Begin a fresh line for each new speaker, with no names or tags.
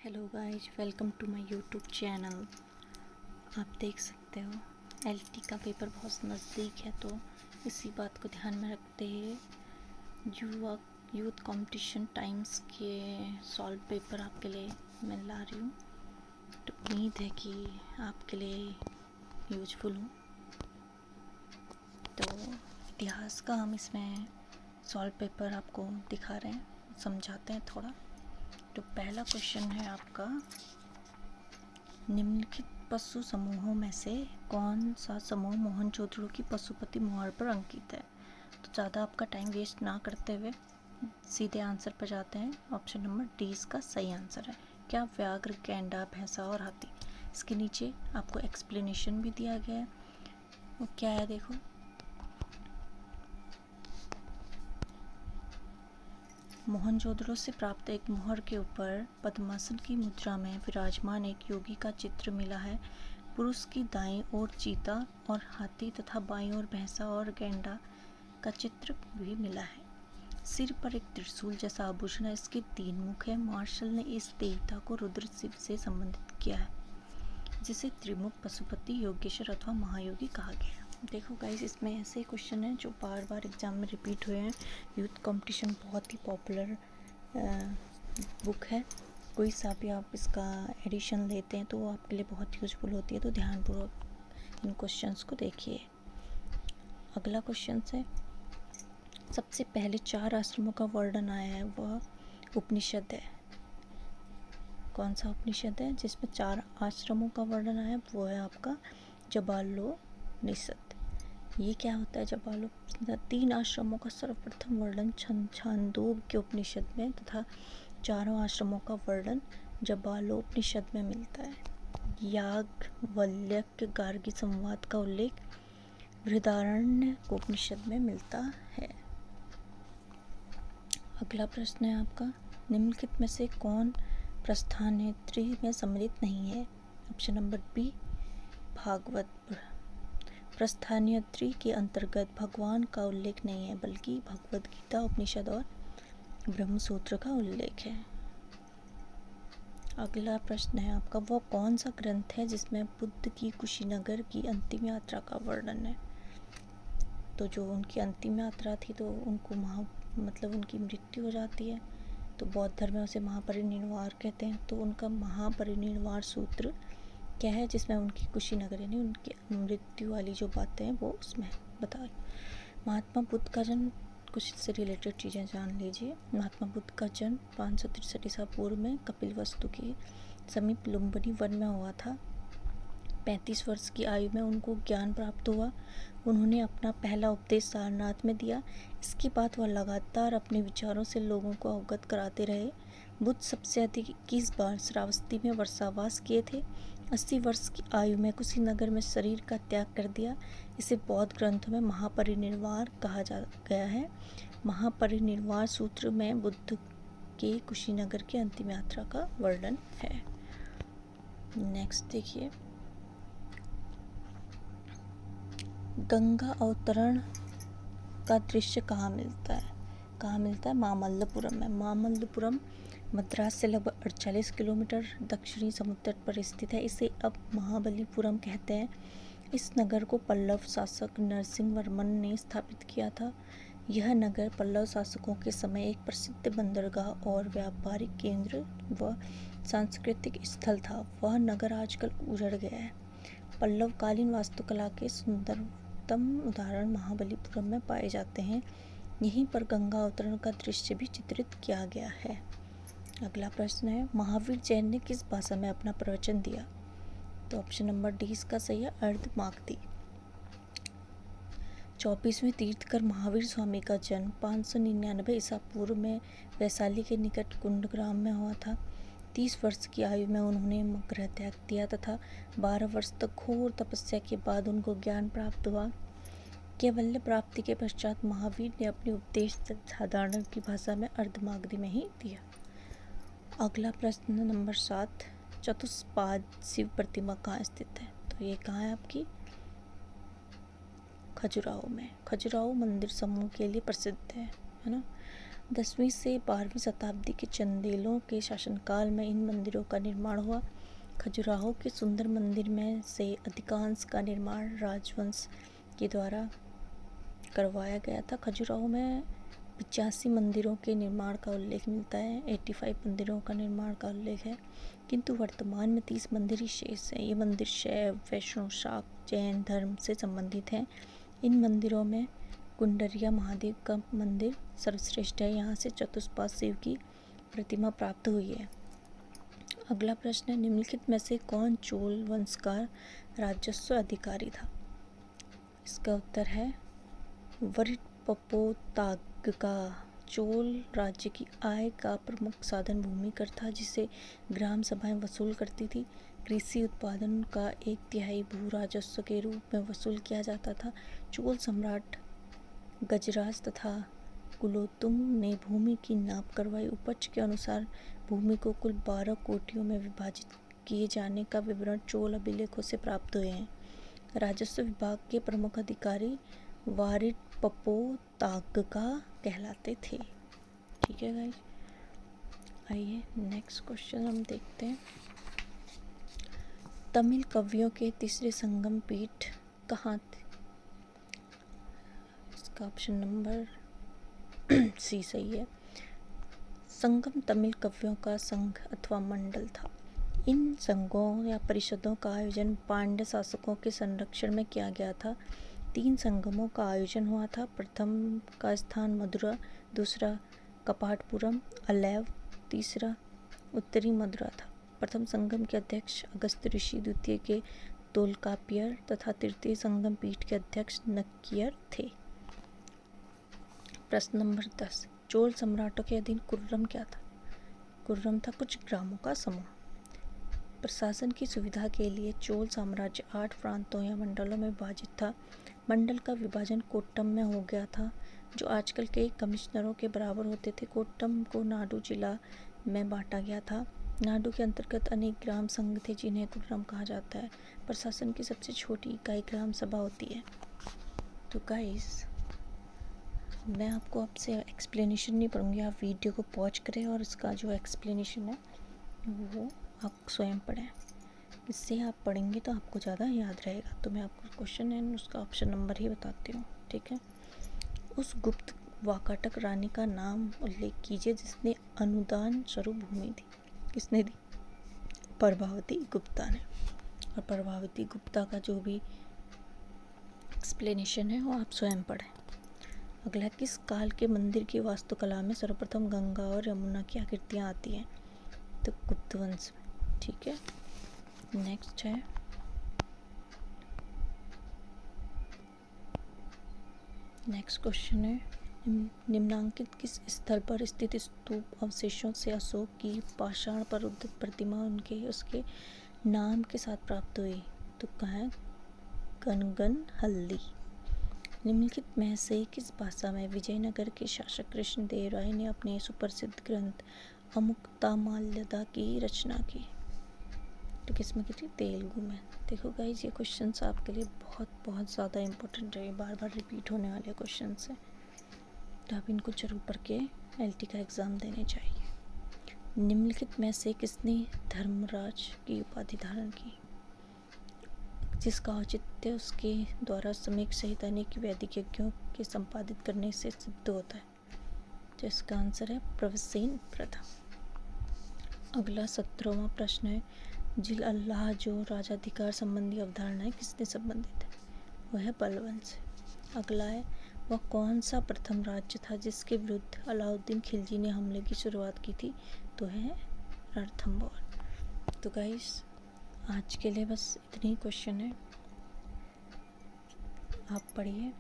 Hello guys, welcome to my YouTube channel. आप देख सकते हो एलटी का पेपर बहुत नज़दीक है, तो इसी बात को ध्यान में रखते हुए यूथ कंपटीशन टाइम्स के सॉल्व पेपर आपके लिए मैं ला रही हूँ। तो उम्मीद है कि आपके लिए यूजफुल हो। तो इतिहास का हम इसमें सॉल्व पेपर आपको दिखा रहे हैं, समझाते हैं थोड़ा। तो पहला क्वेश्चन है आपका, निम्नलिखित पशु समूहों में से कौन सा समूह मोहनजोदड़ो की पशुपति मोहर पर अंकित है। तो ज़्यादा आपका टाइम वेस्ट ना करते हुए सीधे आंसर पर जाते हैं। ऑप्शन नंबर डी इसका सही आंसर है। क्या व्याघ्र, गैंडा, भैंसा और हाथी। इसके नीचे आपको एक्सप्लेनेशन भी दिया गया है। वो क्या है देखो, मोहनजोदड़ो से प्राप्त एक मोहर के ऊपर पद्मासन की मुद्रा में विराजमान एक योगी का चित्र मिला है। पुरुष की दाईं ओर चीता और हाथी तथा बाईं ओर भैंसा और गैंडा का चित्र भी मिला है। सिर पर एक त्रिशूल जैसा आभूषण है, इसके 3 मुख है। मार्शल ने इस देवता को रुद्र शिव से संबंधित किया है, जिसे त्रिमुख पशुपति, योगेश्वर अथवा महायोगी कहा गया है। देखो गाइस, इसमें ऐसे क्वेश्चन हैं जो बार बार एग्जाम में रिपीट हुए हैं। यूथ कंपटीशन बहुत ही पॉपुलर बुक है। कोई सा भी आप इसका एडिशन लेते हैं तो वो आपके लिए बहुत यूजफुल होती है। तो ध्यानपूर्वक इन क्वेश्चंस को देखिए। अगला क्वेश्चन है, सबसे पहले 4 आश्रमों का वर्णन आया है, वह उपनिषद है। कौन सा उपनिषद है जिसमें 4 आश्रमों का वर्णन आया है? वो है आपका जबालोपनिषद। ये क्या होता है जबालोपनिषद? 3 आश्रमों का सर्वप्रथम वर्णन छांदोग्य उपनिषद में तथा 4 आश्रमों का वर्णन जबालोपनिषद में मिलता है। याज्ञवल्क्य गार्गी संवाद का उल्लेख बृहदारण्यक उपनिषद में मिलता है। अगला प्रश्न है आपका, निम्नलिखित में से कौन प्रस्थानेत्री में सम्मिलित नहीं है? Option number B Bhagwat. प्रस्थानेत्री के अंतर्गत भगवान का उल्लेख नहीं है, बल्कि भगवद गीता, उपनिषद और ब्रह्मसूत्र का उल्लेख है। अगला प्रश्न है आपका, वो कौन सा ग्रंथ है जिसमें बुद्ध की कुशीनगर की अंतिम यात्रा का वर्णन है? तो जो उनकी अंतिम यात्रा थी तो उनको उनकी मृत्यु हो जाती है, तो बौद्ध धर्म में उसे महापरिनिर्वाण कहते हैं। तो उनका महापरिनिर्वाण सूत्र क्या है जिसमें उनकी कुशीनगर यानी उनकी मृत्यु वाली जो बातें हैं वो उसमें बताए। महात्मा बुद्ध का जन्म, कुछ इससे रिलेटेड चीज़ें जान लीजिए। महात्मा बुद्ध का जन्म 563 ईसा पूर्व में कपिलवस्तु के समीप लुम्बिनी वन में हुआ था। 35 वर्ष की आयु में उनको ज्ञान प्राप्त हुआ। उन्होंने अपना पहला उपदेश सारनाथ में दिया। इसके बाद वह लगातार अपने विचारों से लोगों को अवगत कराते रहे। बुद्ध सबसे अधिक 21 बार श्रावस्ती में वर्षावास किए थे। 80 वर्ष की आयु में कुशीनगर में शरीर का त्याग कर दिया। इसे बौद्ध ग्रंथों में महापरिनिर्वाण कहा गया है। महापरिनिर्वाण सूत्र में बुद्ध के कुशीनगर की अंतिम यात्रा का वर्णन है। नेक्स्ट देखिए, गंगा अवतरण का दृश्य कहाँ मिलता है? मामल्लपुरम में। मामल्लपुरम मद्रास से लगभग 48 किलोमीटर दक्षिणी समुद्र तट पर स्थित है। इसे अब महाबलीपुरम कहते हैं। इस नगर को पल्लव शासक नरसिंह वर्मन ने स्थापित किया था। यह नगर पल्लव शासकों के समय एक प्रसिद्ध बंदरगाह और व्यापारिक केंद्र व सांस्कृतिक स्थल था। वह नगर आजकल उजड़ गया है। पल्लवकालीन वास्तुकला के सुंदरतम उदाहरण महाबलीपुरम में पाए जाते हैं। यहीं पर गंगा अवतरण का दृश्य भी चित्रित किया गया है। अगला प्रश्न है, महावीर जैन ने किस भाषा में अपना प्रवचन दिया? तो ऑप्शन नंबर डी इसका सही है, अर्धमागधी। 24वें तीर्थकर महावीर स्वामी का जन्म 599 ईसा पूर्व में वैशाली के निकट कुंडग्राम में हुआ था। 30 वर्ष की आयु में उन्होंने गृह त्याग दिया तथा 12 वर्ष तक घोर तपस्या के बाद उनको ज्ञान प्राप्त हुआ। कैवल्य प्राप्ति के पश्चात महावीर ने अपने उपदेश साधारण की भाषा में अर्धमागधी में ही दिया। अगला प्रश्न नंबर 7, चतुष्पाद शिव प्रतिमा कहाँ स्थित है? तो ये कहाँ है आपकी? खजुराहो में। खजुराहो मंदिर समूह के लिए प्रसिद्ध है ना। 10वीं से 12वीं शताब्दी के चंदेलों के शासनकाल में इन मंदिरों का निर्माण हुआ। खजुराहो के सुंदर मंदिर में से अधिकांश का निर्माण राजवंश के द्वारा करवाया गया था। खजुराहो में 85 मंदिरों के निर्माण का उल्लेख मिलता है। 85 मंदिरों का निर्माण का उल्लेख है, किंतु वर्तमान में 30 मंदिर ही शेष हैं। ये मंदिर शैव, वैष्णव, शाक्त, जैन धर्म से संबंधित हैं। इन मंदिरों में कुंडरिया महादेव का मंदिर सर्वश्रेष्ठ है। यहाँ से चतुष्पाद शिव की प्रतिमा प्राप्त हुई है। अगला प्रश्न है, निम्नलिखित में से कौन चोल वंश का राजस्व अधिकारी था? इसका उत्तर है वरिटपपोतागका। चोल राज्य की आय का प्रमुख साधन भूमि कर था, जिसे ग्राम सभाएं वसूल करती थी। कृषि उत्पादन का 1/3 भू राजस्व के रूप में वसूल किया जाता था। चोल सम्राट गजराज तथा कुलोत्तुंग ने भूमि की नाप करवाई। उपज के अनुसार भूमि को कुल 12 कोटियों में विभाजित किए जाने का विवरण चोल अभिलेखों से प्राप्त हुए हैं। राजस्व विभाग के प्रमुख अधिकारी वारिटपपोतागका कहलाते थे। ठीक है गाइस, आइए नेक्स्ट क्वेश्चन हम देखते हैं। तमिल कवियों के तीसरे संगम पीठ कहाँ थे? इसका ऑप्शन नंबर सी सही है। संगम तमिल कवियों का संघ अथवा मंडल था। इन संघों या परिषदों का आयोजन पांड्य शासकों के संरक्षण में किया गया था। 3 संगमों का आयोजन हुआ था। प्रथम का स्थान मदुरा, दूसरा कपाटपुरम अलैव, तीसरा उत्तरी मदुरा था। प्रथम संगम के अध्यक्ष अगस्त्य ऋषि, द्वितीय के तोलकापियर तथा तृतीय संगम पीठ के अध्यक्ष नक्कियर थे। प्रश्न नंबर 10, चोल सम्राटों के अधीन कुर्रम क्या था? कुर्रम था कुछ ग्रामों का समूह। प्रशासन की सुविधा के लिए चोल साम्राज्य 8 प्रांतों या मंडलों में विभाजित था। मंडल का विभाजन कोट्टम में हो गया था, जो आजकल के कमिश्नरों के बराबर होते थे। कोट्टम को नाडु जिला में बांटा गया था। नाडु के अंतर्गत अनेक ग्राम संघ थे, जिन्हें कुर्रम कहा जाता है। प्रशासन की सबसे छोटी इकाई ग्राम सभा होती है। तो गाइस, मैं आपको आपसे एक्सप्लेनेशन नहीं पढ़ूंगी, आप वीडियो को पॉज करें और इसका जो एक्सप्लेनेशन है वो आप स्वयं पढ़ें। इससे आप पढ़ेंगे तो आपको ज़्यादा याद रहेगा। तो मैं आपको क्वेश्चन एंड उसका ऑप्शन नंबर ही बताती हूँ, ठीक है। उस गुप्त वाकाटक रानी का नाम उल्लेख कीजिए जिसने अनुदान स्वरूप भूमि दी। किसने दी? प्रभावती गुप्ता ने। और प्रभावती गुप्ता का जो भी एक्सप्लेनेशन है वो आप स्वयं पढ़ें। अगला, किस काल के मंदिर की वास्तुकला में सर्वप्रथम गंगा और यमुना की आकृतियाँ आती हैं? तो गुप्त वंश में। ठीक है, नेक्स्ट है, नेक्स्ट क्वेश्चन है, निम्नांकित किस स्थल पर स्थित स्तूप अवशेषों से अशोक की पाषाण पर उद्धित प्रतिमा उसके नाम के साथ प्राप्त हुई? तो कहाँ है? गनगन हल्दी। निम्नलिखित में से किस भाषा में विजयनगर के शासक कृष्णदेव राय ने अपने सुप्रसिद्ध ग्रंथ अमुक्तमाल्यदा की रचना की? तो किस में की थी? तेलुगु में। देखो गाइज, ये क्वेश्चंस आपके लिए बहुत बहुत ज़्यादा इम्पोर्टेंट है, बार बार रिपीट होने वाले क्वेश्चंस हैं, तो आप इनको जरूर पढ़ के एलटी का एग्ज़ाम देने चाहिए। निम्नलिखित में से किसने धर्मराज की उपाधि धारण की, जिसका औचित्य उसके द्वारा समीक सहित अनेक वैदिक यज्ञों के संपादित करने से सिद्ध होता है? तो इसका आंसर है प्रवसेन प्रथा। अगला 17वां प्रश्न है, जिल अल्लाह जो राजाधिकार संबंधी अवधारणा है किसने संबंधित है? वह है बलबन से। अगला है, वह कौन सा प्रथम राज्य था जिसके विरुद्ध अलाउद्दीन खिलजी ने हमले की शुरुआत की थी? तो है रणथंबोर। तो गाइस, आज के लिए बस इतने ही क्वेश्चन है, आप पढ़िए।